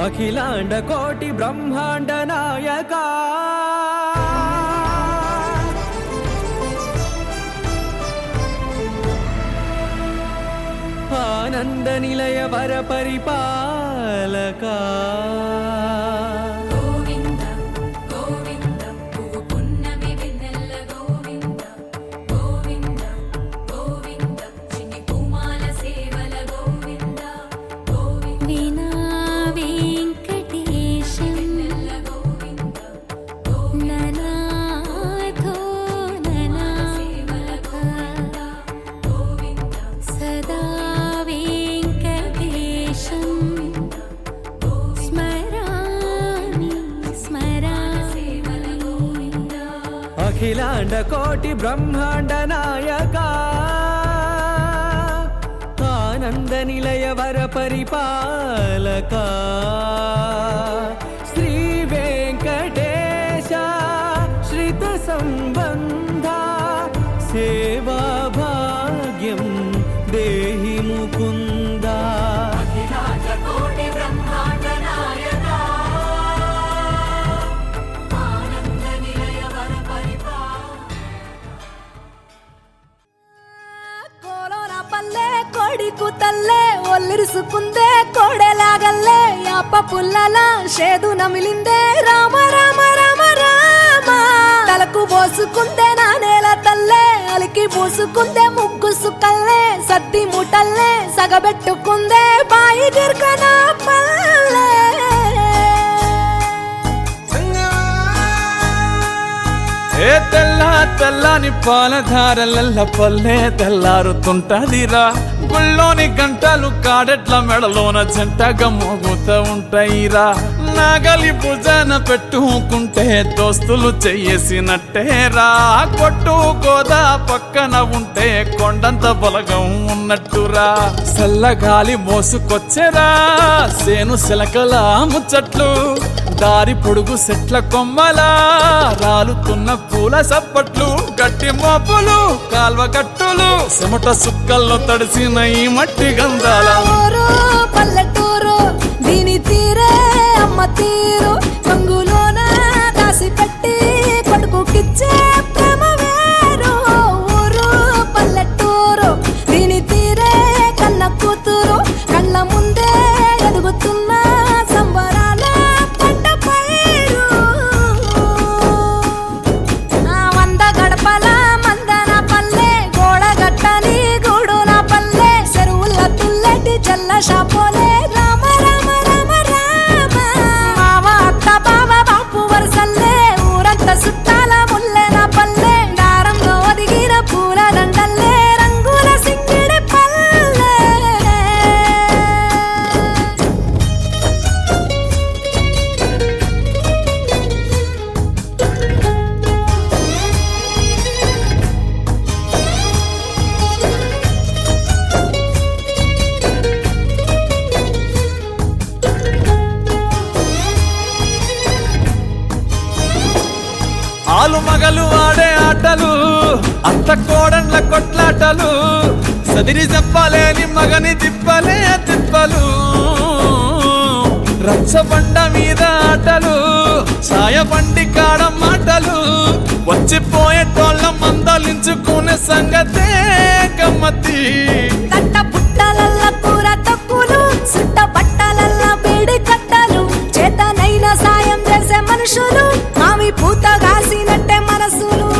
అఖిలాండ కోటి బ్రహ్మాండ నాయక ఆనంద నిలయ వర పరిపాలక అఖిలాండ కోటి బ్రహ్మాండ నాయక ఆనంద నిలయ వర పరిపాలక శ్రీ వెంకటేశ శ్రిత సంబంధ సేవా భాగ్యం దేహి ముకుంద తల్లే ఒల్లిరుసుకుందే కోడెలాగల్లే యాప పుల్లల షేదు నమిలిందే రామ రామ రామ రామ తలకు పోసుకుందే నా నేల తల్లే అలికి పూసుకుందే ముగ్గు సుక్కల్లే సద్ది ముటల్లే సగబెట్టుకుందే బాయి దిర్కన పల్లె ఏ తెల్ల తెల్లని పాలధారలల్ల పల్లె తెల్లారుతుంటదిరా గుళ్ళోని గంటలు కాడెట్ల మెడలోన జంటగా మోగుతూ ఉంటాయిరా నాగలి భుజాన పెట్టుకుంటే దోస్తులు చెయ్యేసినట్టేరా కొట్టు గోదా పక్కన ఉంటే కొండంత బలగం ఉన్నట్టురా చల్లగాలి మోసుకొచ్చెరా సేను శిలకల ముచ్చట్లు దారి పొడుగు సెట్ల కొమ్మలా రాలుతున్న పూల సప్పట్లు గట్టి మోపులు కాల్వ గట్టులు చెమట సుక్కల్లో తడిసిన ఈ మట్టి గంధాల పల్లెటూరు దీని తీరే అమ్మ తీరు కంగులోన దాసి పెట్టి కొడుకుకిచ్చే ప్రేమ వేరు ఊరు పల్లెటూరు దీని తీరే కన్న కూతురు కళ్ళ ముందే ఎదుగుతున్న సంబరాల పంట పైరు వంద గడపల మందన పల్లె గోడ గట్టని గూడున పల్లె చెరువుల తుల్లటి జల్ల షాపోలే రామ రామ రామ రామ మావ అత్త బావ బాపు వరసల్లే ఊరంతా సుట్టాల ముల్లెన పల్లె దారంలో ఒదిగిన పూల దండల్లే రంగుల సింగిడి పల్లె ఆలు మగలు ఆడే ఆటలు అత్త కోడన్ల కొట్లాటలు సదిరి చెప్పలేని మగని తిప్పలే తిప్పలు రచ్చబండ మీద ఆటలు ఛాయబండి కాడ మాటలు వచ్చిపోయేటోళ్ళ మందలించుకునే సంగతే గమ్మతి తట్ట పుట్టలల్ల కూర తక్కులు సుట్ట బట్టలల్ల వేడి కట్టలు చేతనైన సాయం చేసే మనుషులు మావి పూత కాసినట్టే మనసులు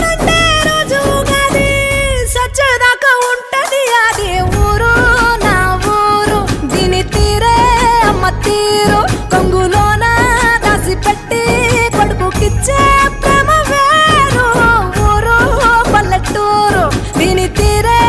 రెండే రోజు గది సచ్చేదాకా ఉంటది అది ఊరు నా ఊరు దీని తీరే అమ్మ తీరు కొంగులోన దాసి పెట్టి కొడుకుకిచ్చే ప్రేమ వేరు ఊరు పల్లెటూరు దీని తీరే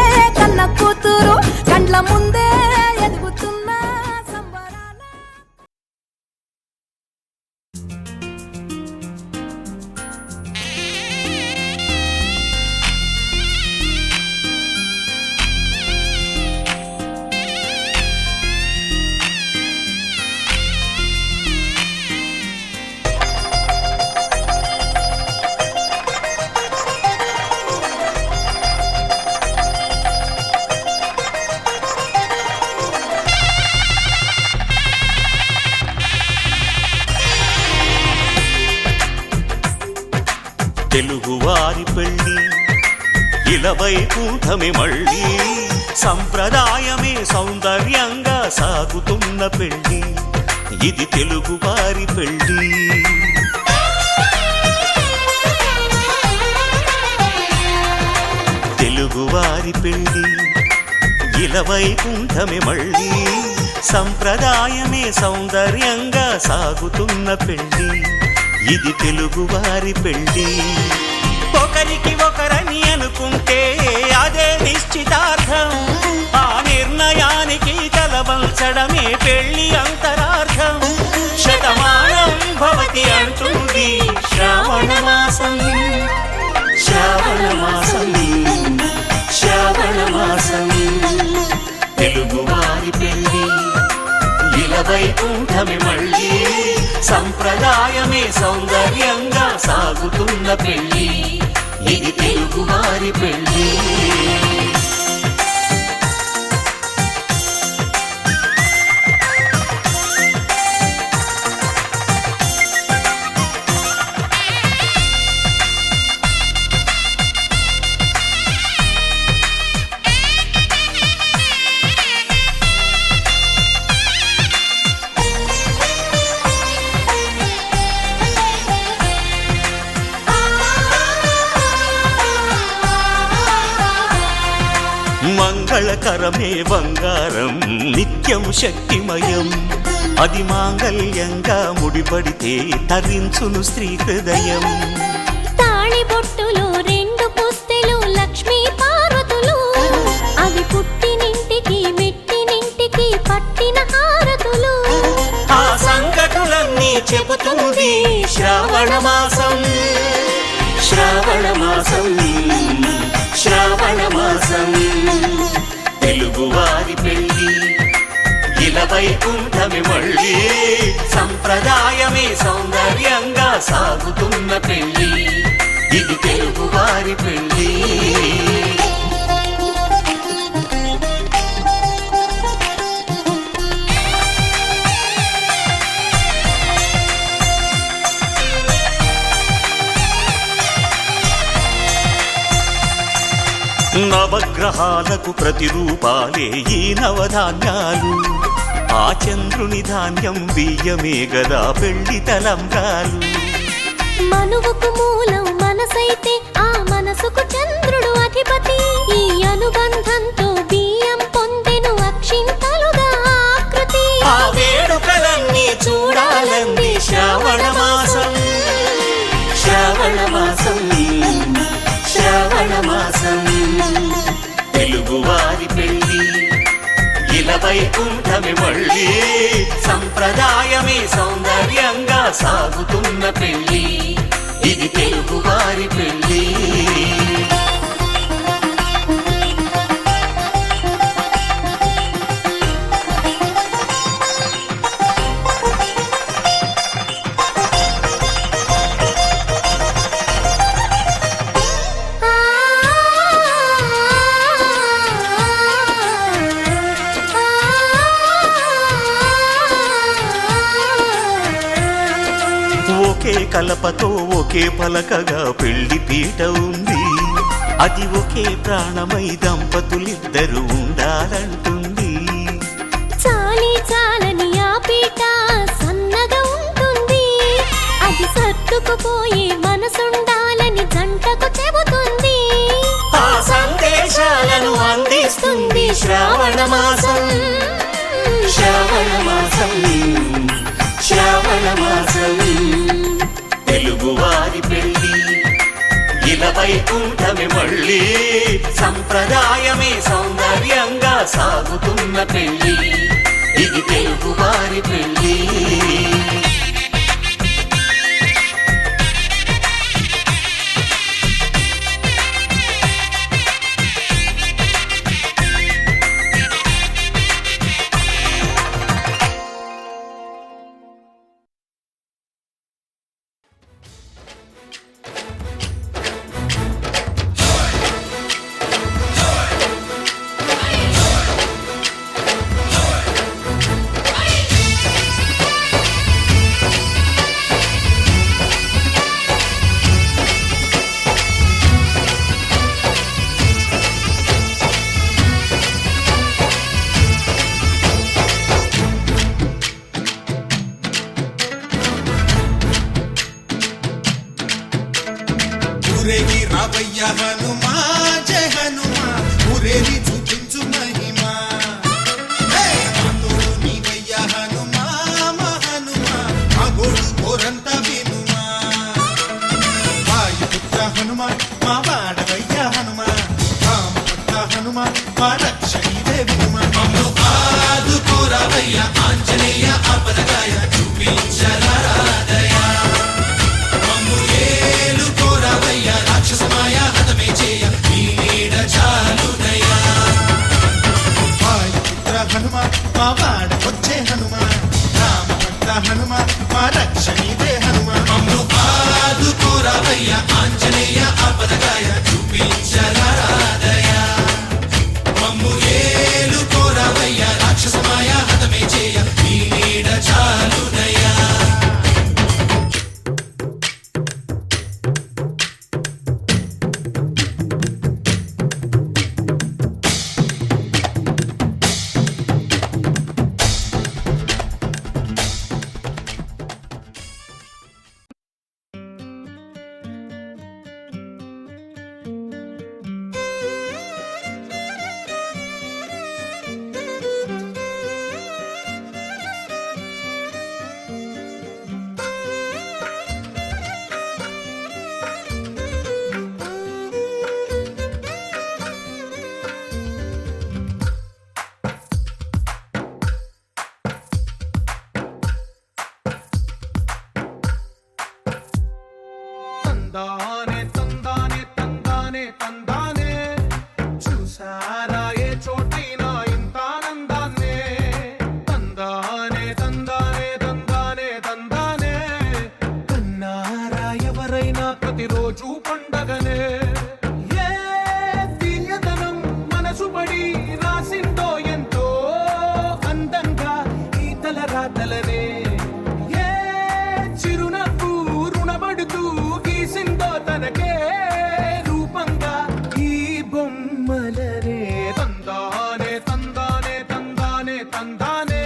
తెలుగువారి పెళ్ళి ఇలవైకుంఠమే మళ్ళీ సంప్రదాయమే సౌందర్యంగా సాగుతున్న పెళ్ళి ఇది తెలుగువారి పెళ్ళి తెలుగువారి పెళ్ళి ఇలవైకుంఠమే మళ్ళీ సంప్రదాయమే సౌందర్యంగా సాగుతున్న పెళ్ళి ఇది తెలుగువారి పెళ్ళి ఒకరికి ఒకరని అనుకుంటే అదే నిశ్చితార్థం ఆ నిర్ణయానికి తలవంచడమే పెళ్ళి అంతరార్థం శతమానం భవతి అంటుంది శ్రావణ మాసం శ్రావణ మాసం శ్రావణ మాసం తెలుగువారి పెళ్ళి ఇలవైకుంఠమే మళ్ళీ సంప్రదాయమే సౌందర్యంగా సాగుతున్న పెళ్ళి ఇది తెలుగువారి పెళ్ళి మంగళకరమే బంగారం నిత్యం శక్తిమయం అది మాంగళ్యంగా ముడిపడితే తరించును స్త్రీ హృదయం తాళిబొట్టులో రెండు పుస్తెలు లక్ష్మీ పార్వతులు అవి పుట్టినింటికి మెట్టినింటికి పట్టిన హారతులు ఆ సంకటులన్నీ చెబుతుంది శ్రావణ మాసం శ్రావణ మాసం శ్రావణ మాసం తెలుగువారి పెళ్ళి ఇలవైకుంఠమే మళ్ళీ సంప్రదాయమే సౌందర్యంగా సాగుతున్న పెళ్ళి ఇది తెలుగువారి పెళ్ళి నవగ్రహాలకు ప్రతిరూపాలే ఈ నవధాన్యాలు ఆ చంద్రుని ధాన్యం బియ్యమే గదా పెళ్లి తలంబ్రాలు మనువుకు మూలం మనసైతే ఆ మనసుకు చంద్రుడు అధిపతి ఈ అనుబంధంతో బియ్యం పొందెను అక్షింతలుగా ఆకృతి ఆ వేడుకలన్నీ చూడాలంది శ్రావణ మాసం శ్రావణ మాసం శ్రావణ మాసం తెలుగువారి పెళ్ళి ఇలవైకుంఠమే మళ్ళీ సంప్రదాయమే సౌందర్యంగా సాగుతున్న పెళ్ళి ఇది తెలుగువారి పెళ్ళి ఒకే కలపతో ఒకే పలకగా పెళ్లి పీట ఉంది అది ఒకే ప్రాణమై దంపతులిద్దరు ఉండాలంటుంది చాలి చాలని ఆ పీట సన్నగా ఉంటుంది అది సర్దుకుపోయే మనసుండాలని జంటకు చెబుతుంది ఆ సందేశాలను అందిస్తుంది శ్రావణ మాసం శ్రావణ మాసం శ్రావణ మాసం తెలుగువారి పెళ్ళి ఇలవైకుంఠమే మళ్ళీ సంప్రదాయమే సౌందర్యంగా సాగుతున్న పెళ్ళి ఇది తెలుగువారి పెళ్ళి హనుమా జయ హనుమా ఊరేగి చూపించు మహిమా తోడు నీవయ్య హనుమా మా హనుమా మా గోడు కోరంత వినుమా వాయుపుత్ర హనుమా మా వాడవయ్య హనుమా రామపుత్ర హనుమా మా రక్షణీదే వినుమా మమ్ము ఆదుకోరావయ్య ఆంజనేయ ఆపదగాయ చూపించరాదయ మమ్ము ఏలుకోరావయ్య రాక్షసమాయ హతమే చేయ నీ నీడ చాలునయ్యా వాయుపుత్ర హనుమా మా వాడవచ్చే హనుమా రామభక్త హనుమా మా రక్షణీదే హనుమా మమ్ము ఆదుకోరావయ్య ఆంజనేయ ఆపదగాయ చూపించరాదయ మమ్ము ఏలుకోరావయ్య రాక్షసమాయ హతమే చేయ నీ నీడ చాలునయ్యా తందానే తందానే తందానే తందానే చూసారా ఏ చోటైనా ఇంత ఆనందాన్నే తందానే తందానే తందానే తందానే కన్నారా ఎవరైనా ప్రతిరోజు పండగనే ఏ తీయదనం మనసు పడి రాసిందో ఎంతో అందంగా ఈ తలరాతలనే ఏ చిరునవ్వు రుణపడుతూ గీసిందో తనకే రూపంగా ఈ బొమ్మలనే తందానే తందానే తందానే తందానే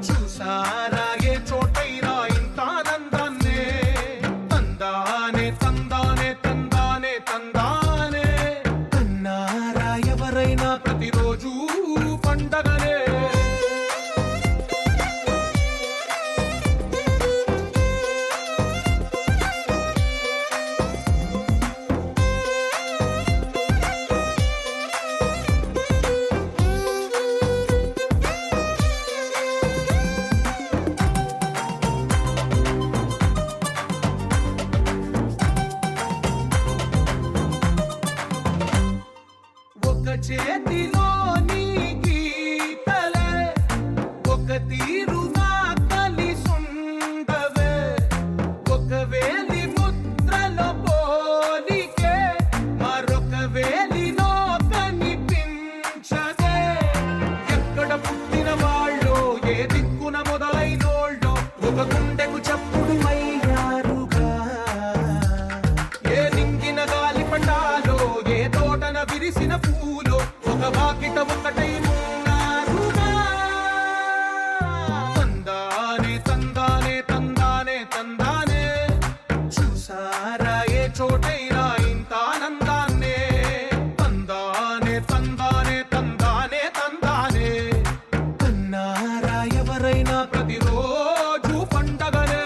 చూసారా ఏ చోటైనా ఇంత ఆనందాన్నే తందానే తందానే తందానే తందానే కన్నారా ఎవరైనా ప్రతిరోజు పండగనే ఒక చేతిలో నీ గీతలే ఒక తీరుగా కలిసుండవే ఒక వేలి ముద్రలో పోలికే మరొక వేలిలో కనిపించదే ఎక్కడ పుట్టిన వాళ్ళో ఏ దిక్కున మొదలైనోళ్ళో ఒక గుండెకు చప్పుడు అయ్యారుగా ఏ నింగిన గాలి పటాలో ఏ తోటన విరిసిన పూలో ఒక వాకిట ఒకటై ఉన్నారుగా తందానే తందానే తందానే తందానే చూసారా ఏ చోటైనా ఇంత ఆనందాన్నే తందానే తందానే తందానే తందానే కన్నారా ఎవరైనా ప్రతిరోజు పండగనే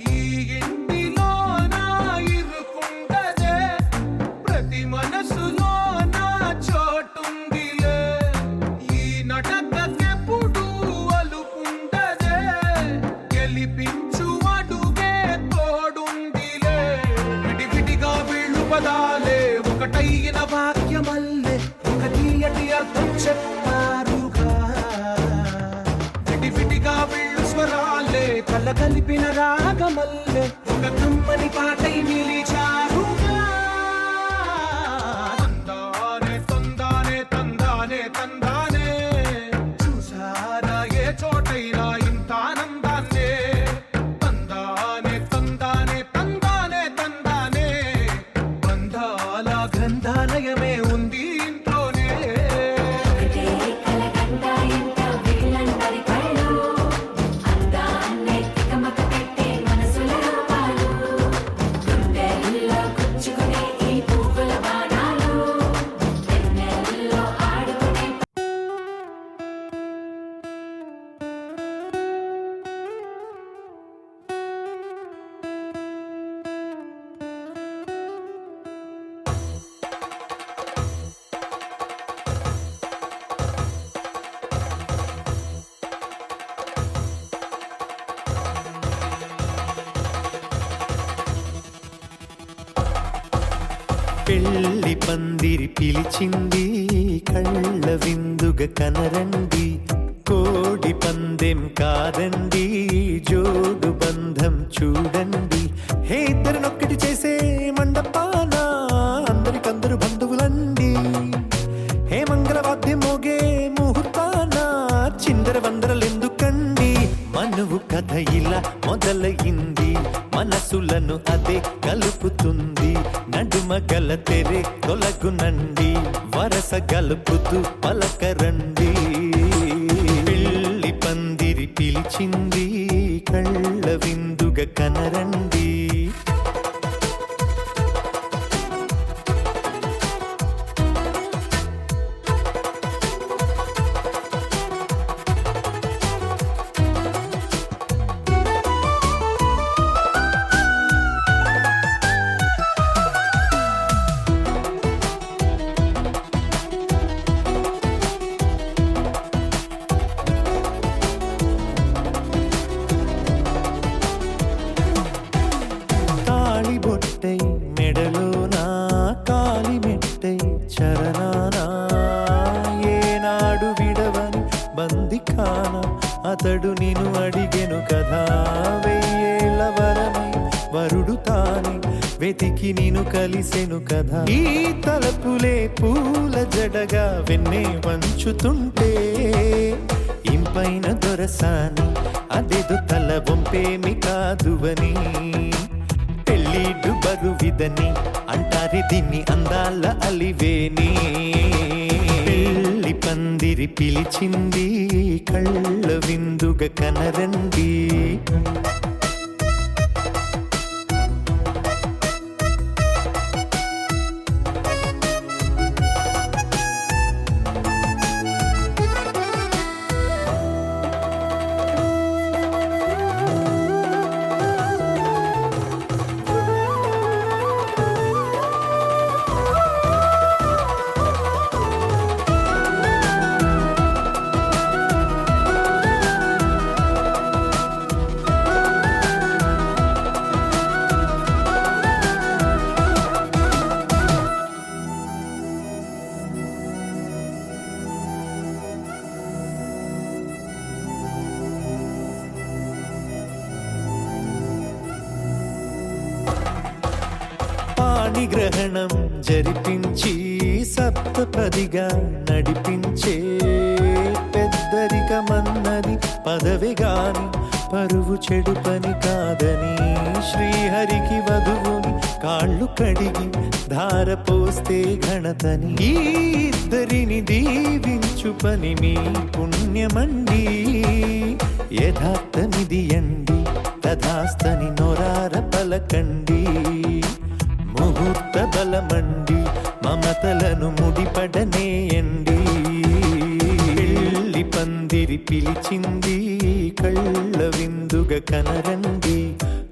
ఈ ఇంటిలో నా ఇరుకుండదే ప్రతి మనసులో నా చోటుందిలే ఈ నటకెప్పుడు అలుపుండదే గెలిపించు అడుగే తోడుందిలే విడివిడిగా వీళ్ళు పదాలే ఒకటైన వాక్యమల్లే ఒక తీయటి అర్థం చెప్పారుగా విడివిడిగా వీళ్ళు స్వరాలే కల కలిపిన రాగమల్లే ఒక కమ్మని పాటై నిలిచారుగా తందానే తందానే తందానే తందానే పెళ్లి పందిరి పిలిచింది కళ్ళ విందుగ కనరండి కోడి పందెం కాదండి జోడు బంధం చూడండి హే ఇద్దరినొక్కటి చేసే మండపాన అందరికందరు బంధువులండి హే మంగళవాద్యం మోగే ముహూర్తాన చిందర వందరలెందుకండి మనువు కథ ఇలా మొదలయింది మనసులను అదే కలుపుతుంది నడుమ గల తెరే తొలగునండి వరస గలుపుతూ పలకరండి పెళ్లి పందిరి పిలిచింది కళ్ళ విందుగ కనరండి బొట్టై మెడలోనా కాలి మెట్టై చరణానా ఏనాడు విడవని బందిఖాన అతడు నిన్ను అడిగెను కదా వెయ్యేళ్ళ వరమై వరుడు తానే వెతికి నిన్ను కలిసెను కదా ఈ తలపులే పూల జడగా వెన్నే వంచుతుంటే ఇంపైన దొరసాని అదేదో తల వంపేమి కాదువని పెళ్ళిడు బరువిదని అంటారే దీన్ని అందాల అలివేని పెళ్లి పందిరి పిలిచింది కళ్ళ విందుగ కనరండి గ్రహణం జరిపించి సప్తపదిగా నడిపించే పెద్దరికమన్నది పదవి గాని పరువు చెడు పని కాదని శ్రీహరికి వధువుని కాళ్ళు కడిగి ధార పోస్తే ఘనతని ఈ ఇద్దరిని దీవించు పని మీ పుణ్యమండి యథార్థమిది అండి తథాస్తని నొరార పలకండి ముహూర్త బలమండి మమతలను ముడిపడనేయండి పెళ్లి పందిరి పిలిచింది కళ్ళ విందుగ కనరండి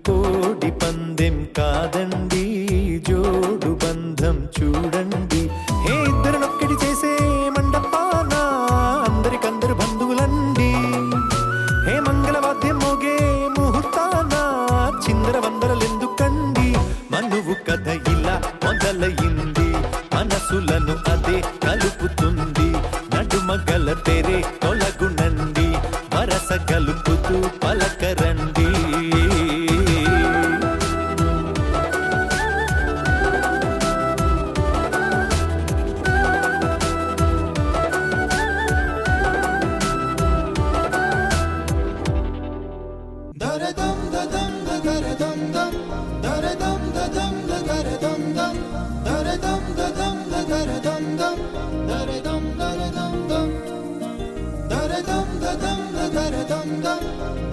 కోడి పందెం కాదండి జోడు బంధం చూడండి హే ఇద్దరినొక్కటి చేసే మండపాన అందరికందరు బంధువులండి హే మంగళవాద్యం మోగే ముహూర్తాన చిందర వందరలెందుకండి మనువు కథ ఇలా మొదలయింది మనసులను అదే కలుపుతుంది నడుమ గల తెరే తొలగునండి వరస గలుపుతూ పలకరండి దరదం దదం దరదం దం దరదం దదం దరదం దం దరదం దదం దరదం దం దరదం దరదం దం దరదం దదం దరదం దం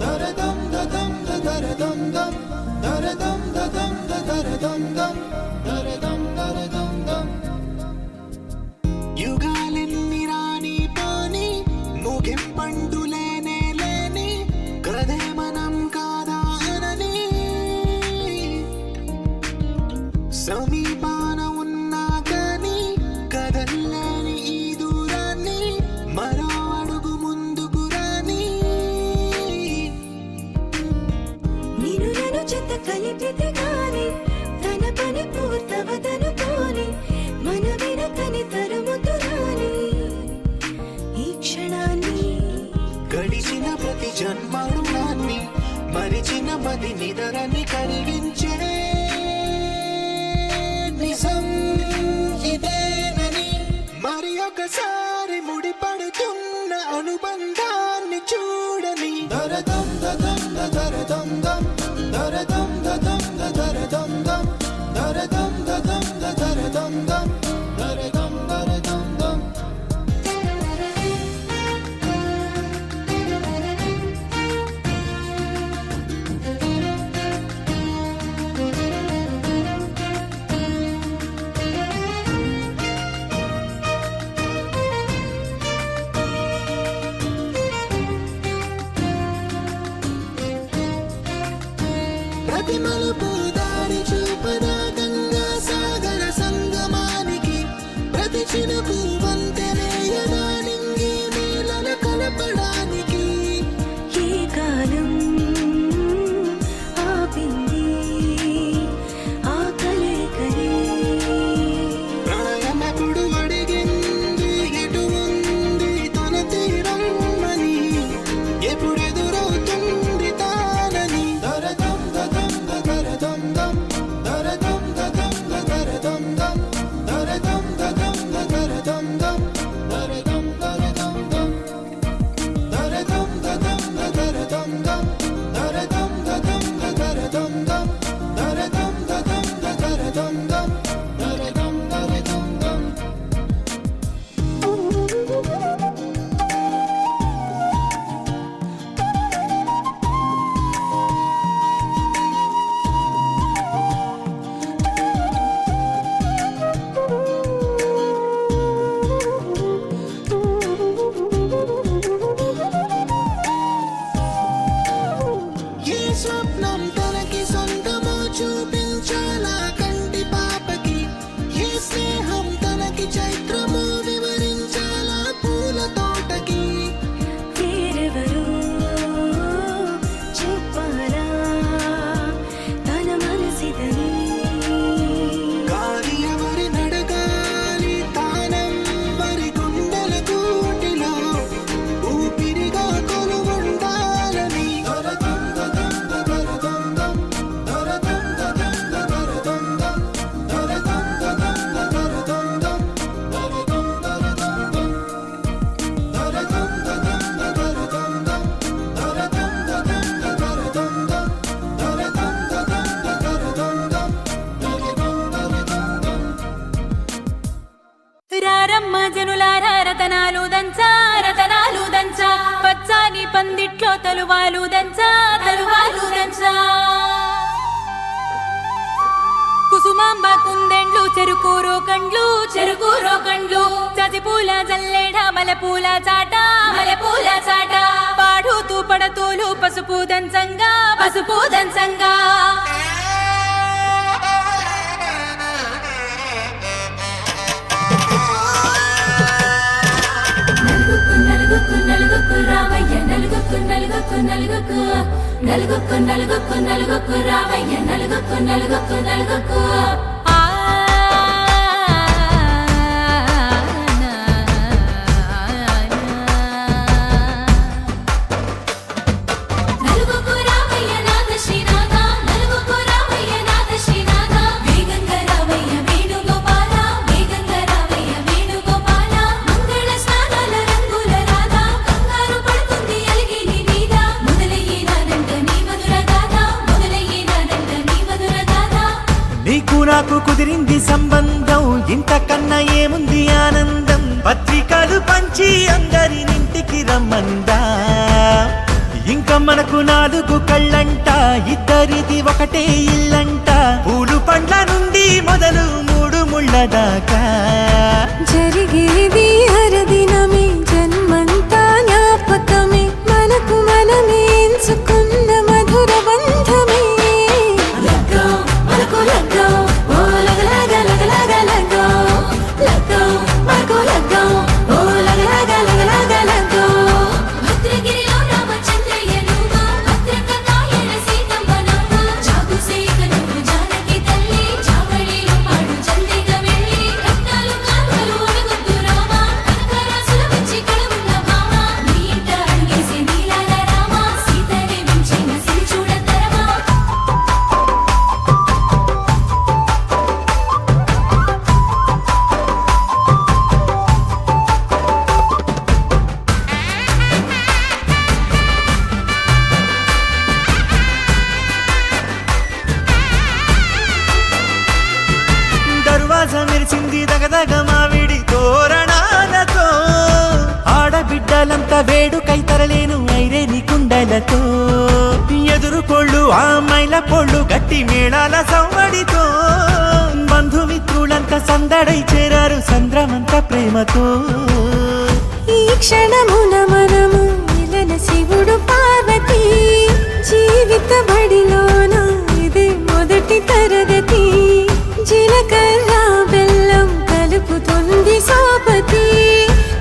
దరదం దదం దరదం దం దరదం దదం దరదం దం దరదం దరదం దం యుగాలెన్ని రాని పాని ముగింపండు లేనే లేని కదే మనం కాదా అనని సమీపాన ఉన్నా కానీ కదల్లేని ఈ దూరాన్ని మరో అడుగు ముందుకు రాని నిన్ను నన్ను చెత్త కలిపితే గాని తన పని పూర్తవదనుకోని మరిచిన మది నిదరని కరిగించే నిజం ఇదేనని మరి ఒకసారి ముడిపడుతున్న అనుబంధాన్ని చూడని దరదం దదం దరదం దం దరదం దదం దరదం దం దరదం దదం దరదం దం దరదం దరదం దం ప్రతి మలుపు దారి చూపదా గంగా సాగర సంగమానికి ప్రతి చినుకు వంతెనేయదా నింగి నీళ్ళను కలపడానికి ఈ కాలం ఆపింది ఆ కలయికని ప్రళయనకుడు అడిగింది ఎటు ఉంది తన తీరమ్మని ఎప్పుడెదురవుతుంది తానని దరదం దదం దరదం దం దరదం దదం దరదం దం దరదం దదం దరదం దం దరదం దరదం దం దరదం దదం దరదం దం దరదం దదం దరదం దం దరదం దదం దరదం దం దరదం దరదం దం ఏ స్వప్నం తనకి సొంతమో చూపించాలా కంటి పాపకి ఏ స్నేహం తనకి చైత్రమో వివరించాలా పూల తోటకి వేరెవరో చెప్పాలా తన మనసిదని గాలి ఎవరి నడగాలి తానెవ్వరి గుండెల కూటిలో ఊపిరిగా కొలువుండాలని దరదం దదం దరదం దం దరదం దదం దరదం దం దరదం దదం దరదం దం దరదం దరదం దం దరదం దదం దరదం దం దరదం దదం దరదం దం దరదం దదం దరదం దం దరదం దరదం దం రారమ్మ జనులారా రతనాలు దంచా రతనాలు దంచా పచ్చాని పందిట్లో తలువాలు దంచా తలువాలు దంచా కుసుమాంబ కుందెండ్లు చెరుకూరో కండ్లు చెరుకూరో కండ్లు చజిపూల జల్లేడ మలపూల చాట మలపూల చాట పాడుతూ పడతూలు పసుపు దంచంగా పసుపు దంచంగా నలుగుకు నలుగుకు రావయ్య నలుగుకు నలుగుకు నలుగుకు నలుగుకు నలుగుకు నలుగుకు రావయ్య నలుగుకు నలుగుకు నలుగుకు నలుగుకు రావయ్య నాథ శ్రీనాథ నలుగుకు రావయ్య నాథ శ్రీనాథ వేగంగా రావయ్య వేణుగోపాల వేగంగా రావయ్య వేణుగోపాల మంగళ స్నానాల రంగుల రాధ కంగారు పడుతుంది అలిగి నీ మీద మొదలయ్యేనానంట నీ మధుర గాథ మొదలయ్యేనానంట నీ మధుర గాథ నీకు నాకు కుదిరింది సంబంధం ఇంతకన్నా ఏముంది ఆనందం పత్రికలు పంచి అందరినింటికి రమ్మందా ఇంకా మనకు 4 కళ్ళంట ఇద్దరిది ఒకటే ఇల్లంట పూలు పండ్ల నుండి మొదలు 3 ముళ్ళ దాకా జరిగేది హరదినమే జన్మంతా జ్ఞాపకమే మనకు మనమే ఎంచుకున్న మధుర బంధమే లగ్గో మనకు లగ్గో ఓ లగలగ లగలగ లగ్గో లగ్గో మనకు లగ్గో ఓ లగలగ లగలగ లగ్గో భద్రగిరిలో రామచంద్రయ్య నువ్వు భద్రకాయన సీతమ్మ నువ్వు జాగు సేక నువ్వు జానకి తల్లి జాగళిలో పాడు జల్దిగా వెళ్ళి రత్నాలు కాంతలు మెరిసింది దగదగ మావిడి తోరణాలతో ఆడబిడ్డలంతా వేడుకై తరలేను ఐరేని కుండలతో ఎదురుకోళ్ళు ఆ మైల పొళ్ళు గట్టి మేళాల సవ్వడితో బంధుమిత్రులంతా సందడై చేరారు సంద్రమంత ప్రేమతో ఈ క్షణమున మనము మిలన శివుడు పార్వతి జీవిత బడిలోన ఇది మొదటి తరగతి జీలకర్ర బెల్లం కలుపుతుంది సోపతి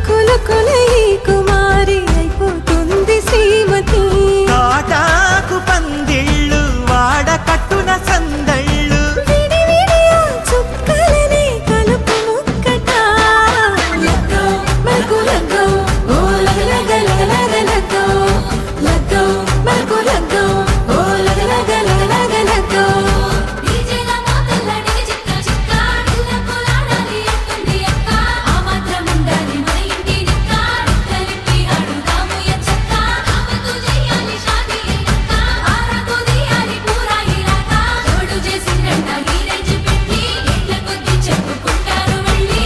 కులకుల ఈ కుమారి అయిపోతుంది శ్రీమతి కాటాకు పందిళ్ళు వాడ కట్టున సందళ్ళు విడి విడియా చుక్కలనే కలుపు ముక్కట లగ్గో మరకు లగ్గో ఓ లగ లగ లగ లగ లగ్గో లగ్గో మరకు లగ్గో ఓ లగ లగ లగ లగ లగ్గో డీజేల మోతల్లడి చిక్క చిక్క ఇళ్ళకు లాడాలి అంటుంది అక్క ఆ మాత్రం ఉండాలి మన ఇంటి నిక్క నిక్కలిప్పి అడుగాము ఎచ్చక్క ఆమెతో చెయ్యాలి షాదీ అయ్యక్క ఆరాతో తీయాలి పూరా ఇలాక ఎవడు చేసిందంట ఈ రేంజ్ పెట్టి ఇళ్ళ కొద్ది చెప్పుకుంటారు వెళ్ళి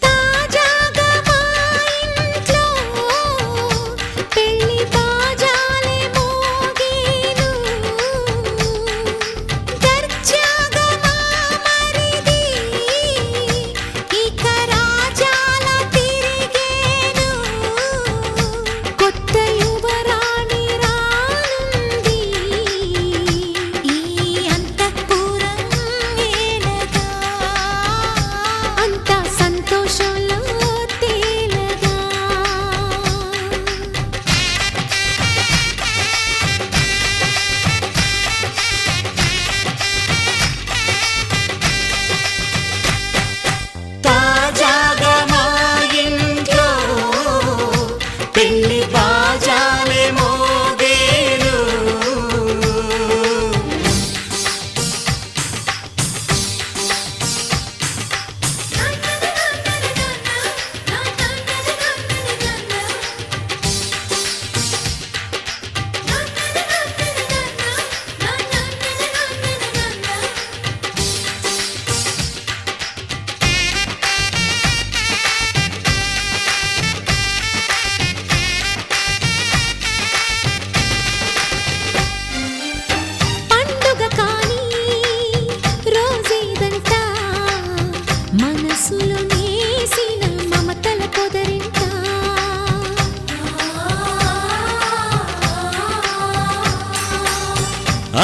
తాజాగా మా ఇంట్లో పెళ్లి బాజాలే మోగేను దర్జాగా మా మరిది ఇక రాజాల తిరిగేను కొత్త యువరాణి రానుంది ఈ అంతఃపురం వేలగా అంతా సంతోషంలో తేలగా తాజాగా మా ఇంట్లో పెళ్లి బాజాలే మోగేను పండుగ కాని రోజేదంట మనసులో నేసిన మమతల పొదరింట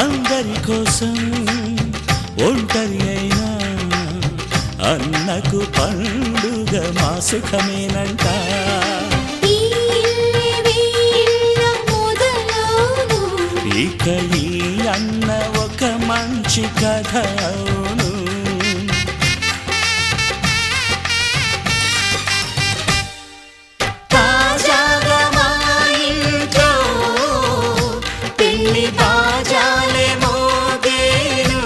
అందరి కోసం ఒంటరి అయినా అన్నకు పండుగ మా సుఖమేనంట ఈ ఇల్లే వీళ్ళ మొదలవును ఇక ఈ అన్న ఒక మంచి కథ అవును తాజాగా మా ఇంట్లో పెళ్లి బాజాలే మోగేను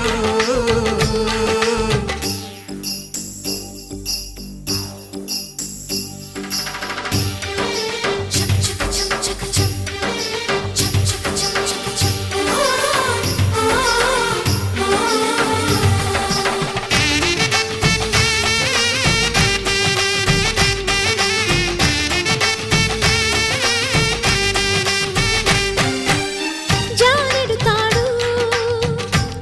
జానెడు తాడు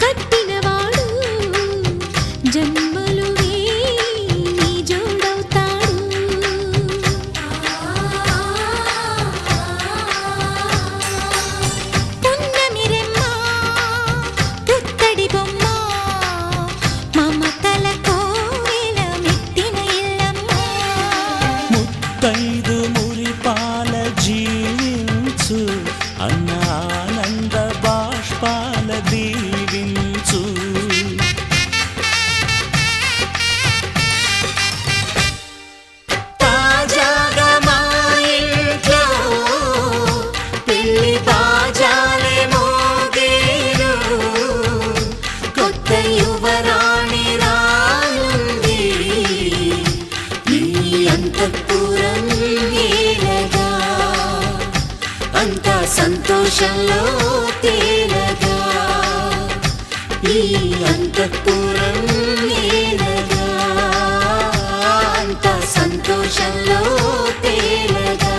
కట్టినవాడు జన్మలు నీ జోడవుతాడు పున్నమి రెమ్మ పుత్తడి బొమ్మ మమతల కోవెల మెట్టిన ఇల్లమ్మ ముత్తైదు మురిపాల జీవించు అన్న ఆనంద సంతోషంలో తేలగా ఈ అంతఃపురం నేలగా అంత సంతోషంలో తేలగా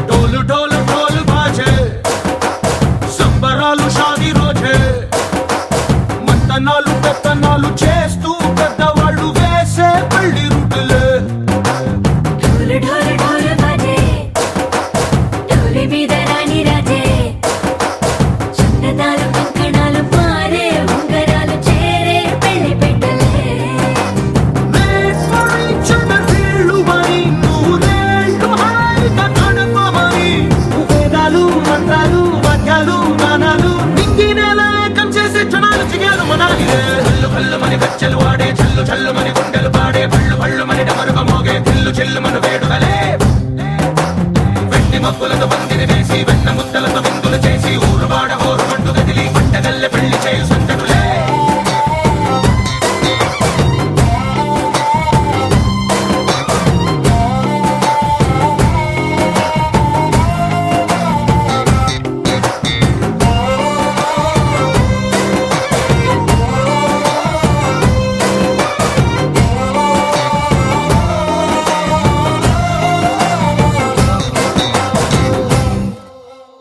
డోలు డోలు డోలు బాజే సంబరాలు షాదీ రోజే మంతనాలు పెత్తనాలు చేస్తూ పెద్దవాళ్ళు వేసే పెళ్లి రుటులే ఢోలు ఢోలు ఢోలు బాజే ఢోలి మీద రాణి రాజే చందనాలు కంకణాలు మారే ఉంగరాలు చేరే పెళ్లి పెట్టలే వీళ్ళు మరి నూరేళ్ళు హాయిగా గడపమని వేదాలు మంత్రాలు వాక్యాలు గానాలు నింగినేల ఏకం చేసే క్షణాలు చిగాలు మనాలి కళ్ళు కళ్ళు మని గచ్చలు వాడే చల్లు చల్లు మని గుండెలు పాడే పళ్ళు పళ్ళు మని డమరుగ మోగే చిల్లు చిల్లు మన వేడుకలే వెండి మబ్బులతో పందిరి వేసి వెన్న ముద్దలతో విందులు చేసి ఊరు వాడ హోరు మంటు గదిలి పంటగల్లె పెళ్లి చేయు సంతటులే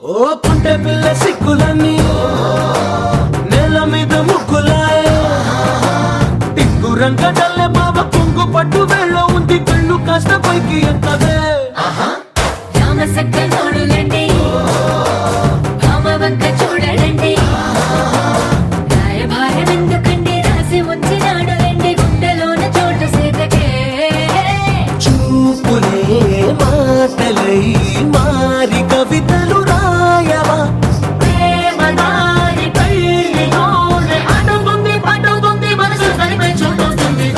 ఓ పుంటె పిల్ల సిక్కులన్నీ నేల మీద ముగ్గులాయ టింగు రంగడల్లె బాబ కుంగు పట్టు వేళ్ళ ఉంది కళ్ళు కాస్త పైకి ఎక్కదే రామసక్క నోడులండి భామ వంక చూడడండి రాయభారం ఎందుకండి రాసి ఉంచినాడు రండి గుండెలోన చోటు సీతకే చూపులే మాటలై మారి కవితలు రాయవా ప్రేమదారి పెళ్లి నోడు అడుగుంది పట్టుకుంది మనసు కలిపే చుట్టుతుంది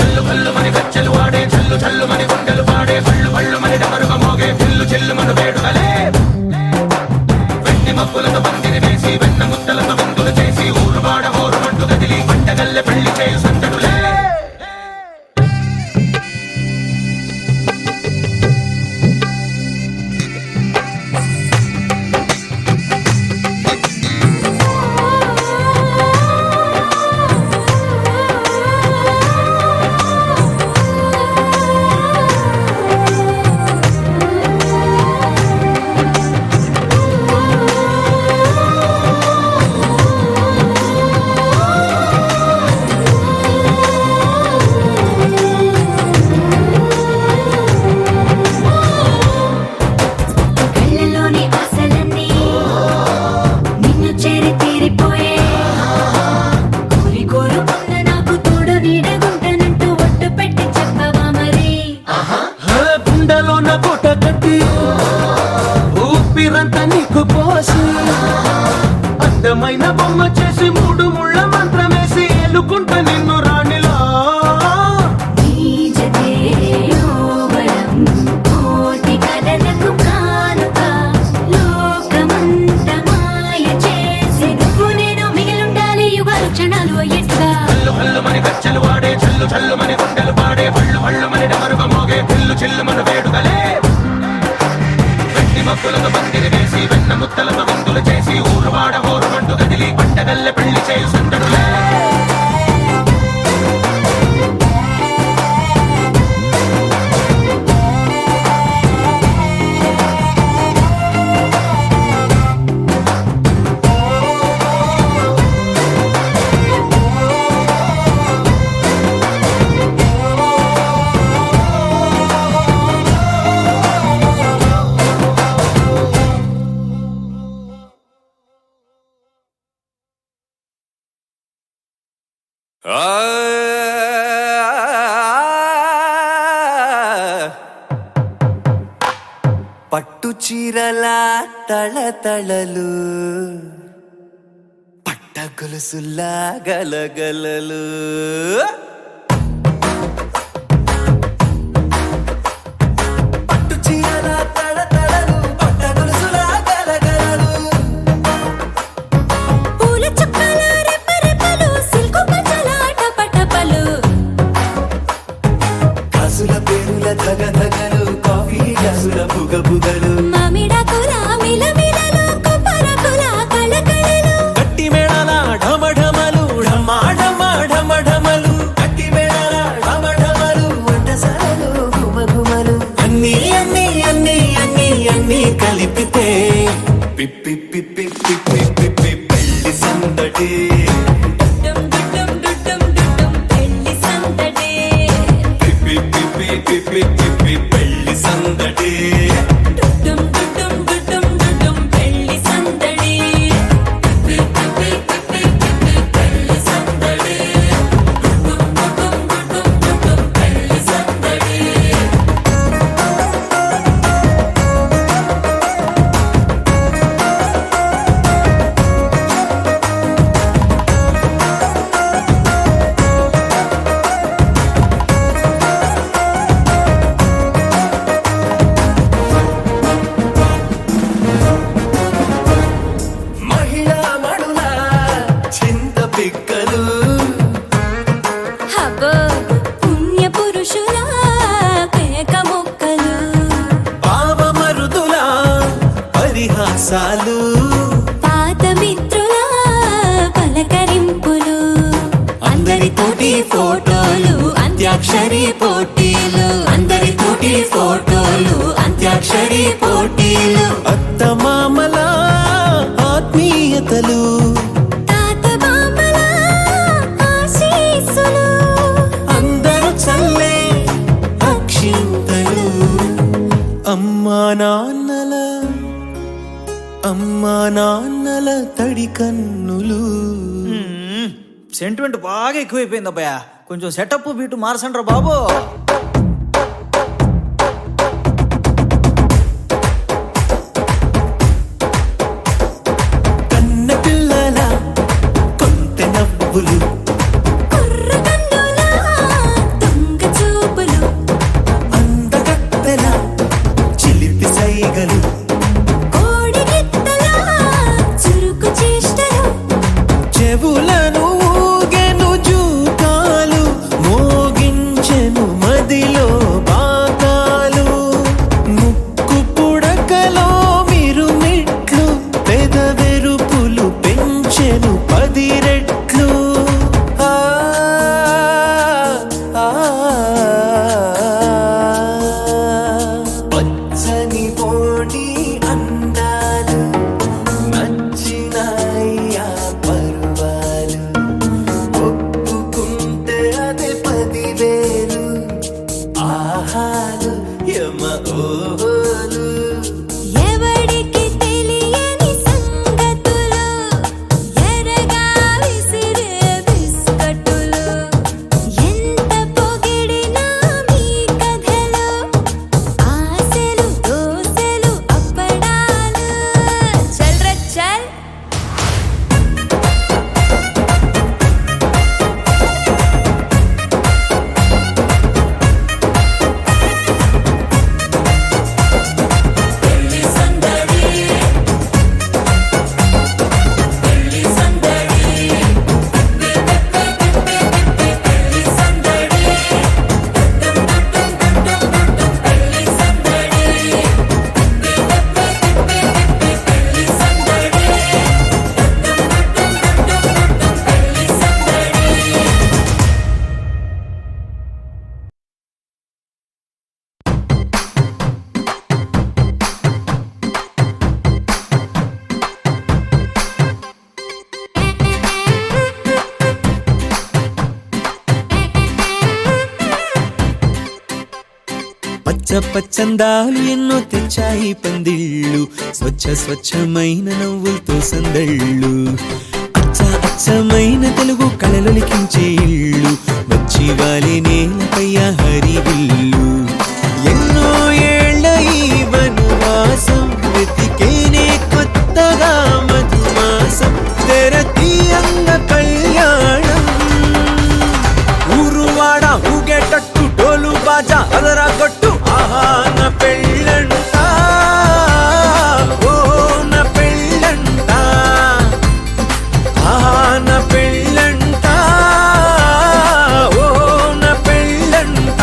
పట్టు చీరల తళతళలు పట్ట గొలుసుల్లా గలగలలు పట్టు చీరల తళతళలు పట్ట గొలుసుల్లా గలగలలు పూల చుక్కల రెపరెపలు సిల్కు పచ్చల టపటపలు కాసుల పేరుల ధగధగలు కాఫీ గ్లాసుల బుగబుగలు మామిడాకుల మిలమిలలు కొబ్బరకుల కళకళలు గట్టి మేళాల ఢమఢమలు ఢమాఢమలు గట్టి మేళాల ఢమఢమలు వంటసాలలు గుమగుమలు అన్నీ అన్నీ అన్నీ అన్నీ అన్నీ కలిపితే పిప్పి పిప్పి పిప్పి పిప్పి పెళ్లి సందడి డుమ్ డుమ్ డుమ్ డుమ్ పెళ్లి సందడి పిప్పి పిప్పి పిప్పి పిప్పి పెళ్లి సందడి డుమ్ డుమ్ డుమ్ పెళ్లి సందడి పిప్పి పిప్పి పిప్పి పిప్పి పెళ్లి సందడి డుమ్ డుమ్ పెళ్లి సందడి మహిళా మడుల చింత పిక్కలు హబో పుణ్య పురుషుల పేక మొక్కలు పావమరుదుల పరిహాసాలు పాత మిత్రుల పలకరింపులు అందరితోటి ఫోటోలు అంత్యాక్షరి పోటీలు అందరితోటి ఫోటోలు అంత్యాక్షరి పోటీలు అత్తమామల ఆత్మీయతలు తాత బామ్మల ఆశీస్సులు అందరూ చల్లే అక్షింతలు అమ్మా నాన్నల తడి కన్నులు సెంటిమెంట్ బాగా ఎక్కువైపోయింది అబ్బాయా కొంచెం సెటప్ బీటు మార్చండ్రా బాబు కన్న పిల్లల కొంటె నవ్వులు కుర్ర కన్నుల దొంగ చూపులు అందగత్తెల చిలిపి సైగలు కోడి గిత్తల చురుకు చేష్టలు చెవులను ఊగెను జూకాలు మోగించెను మదిలో బాకాలు ముక్కు పుడకలో మిరుమిట్లు పెదవెరుపులు పెంచెను 10 రెట్లు ఆ, ఆ, పచ్చని పోనీ అందాలు నచ్చినాయ్యా పరువాలు ఒప్పుకుంటే అదే 10,000 ఆహాలు యమ ఓహోలు ఎవడికి తెలియని సంగతులు ఎరగా విసిరే బిస్కట్టులు ఎంత పొగిడినా మీ కథలు ఆశలు దోసెలు అప్పడాలు చల్ రే చల్ పచ్చ పచ్చందాలు ఎన్నో తెచ్చాయి పందిళ్ళు స్వచ్ఛమైన నవ్వులతో సందళ్ళు అచ్చ అచ్చ అచ్చమైన తెలుగు కళలొలికించే ఇల్లు వచ్చి వాలి నేలపయ్య హరివిల్లు ఎన్నో ఏళ్ళ ఈ వనవాసం వెతికేనే కొత్తగా మధుమాసం తెరతీయంగ కళ్యాణం ఊరువాడ ఊగేటట్టు డోలు బాజా అదరా కొట్టు ఆహా నా పెళ్ళంట ఓ నా పెళ్ళంట ఆహా నా పెళ్ళంట ఓ నా పెళ్ళంట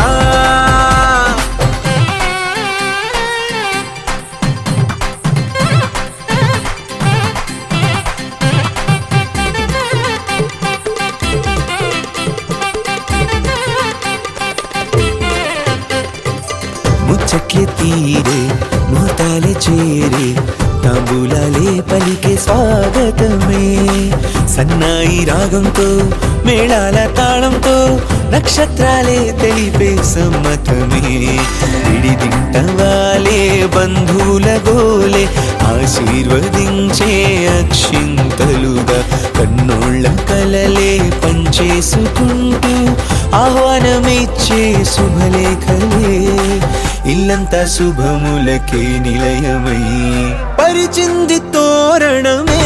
ముచ్చట్లే తీరే ముహూర్తాలే చేరే తాంబూలాలే పలికే స్వాగతమే సన్నాయి రాగంతో మేళాల తాళంతో నక్షత్రాలే తెలిపే సమ్మతమే విడిదింటవాలే బంధువుల గోలే ఆశీర్వదించే అక్షింతలుగా కన్నోళ్ళ కలలే పంచేసుకుంటూ ఆహ్వానమిచ్చే శుభలేఖలే ఇల్లంతా శుభములకే నిలయమై పరిచింది తోరణమే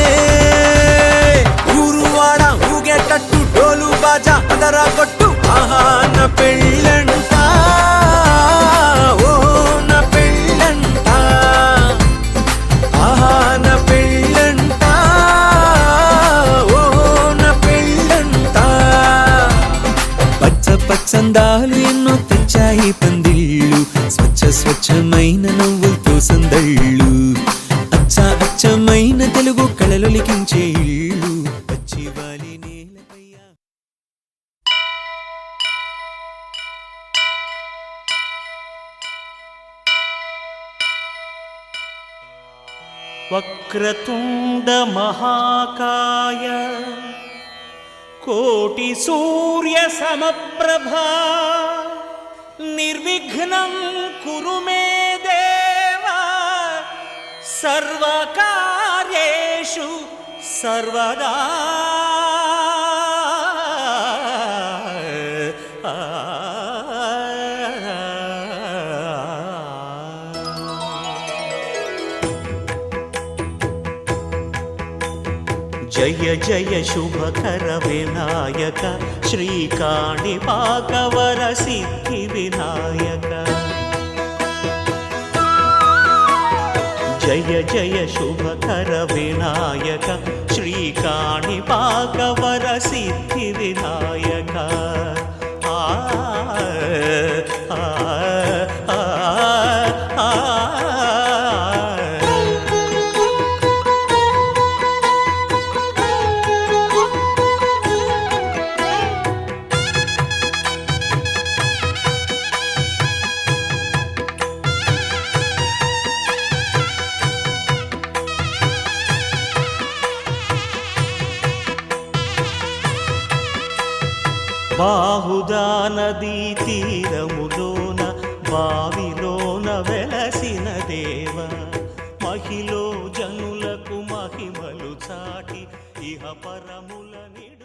ఊరువాడ ఊగేటట్టు డోలు బాజా అదరా కొట్టు ఆహా నా పెళ్ళంట ఓ నా పెళ్ళంట ఆహా నా పెళ్ళంట ఓ నా పెళ్ళంట పచ్చ పచ్చందాలు ఎన్నో తెచ్చాయి పందిళ్ళు స్వచ్ఛమైన నవ్వులతో సందళ్ళు అచ్చమైన తెలుగు కళలొలికించే ఇళ్ళు వచ్చి వాలి నేలపయ్య వక్రతుండ మహాకాయ కోటి సూర్య సమప్రభా నిర్విఘ్నం కురు మే దేవ సర్వకార్యేషు సర్వదా జయ జయ శుభకర వినాయక శ్రీకాణిపాకవర సిద్ధి వినాయక జయ జయ శుభకర వినాయక శ్రీకాణిపాకవర సిద్ధి వినాయక ఆ ఆ ఆ ఆ బాహుదా నదీ తీరములోన బావిలోన వెలసిన దేవ మహిలో జనులకు మహిమలు చాటి ఇహ పరముల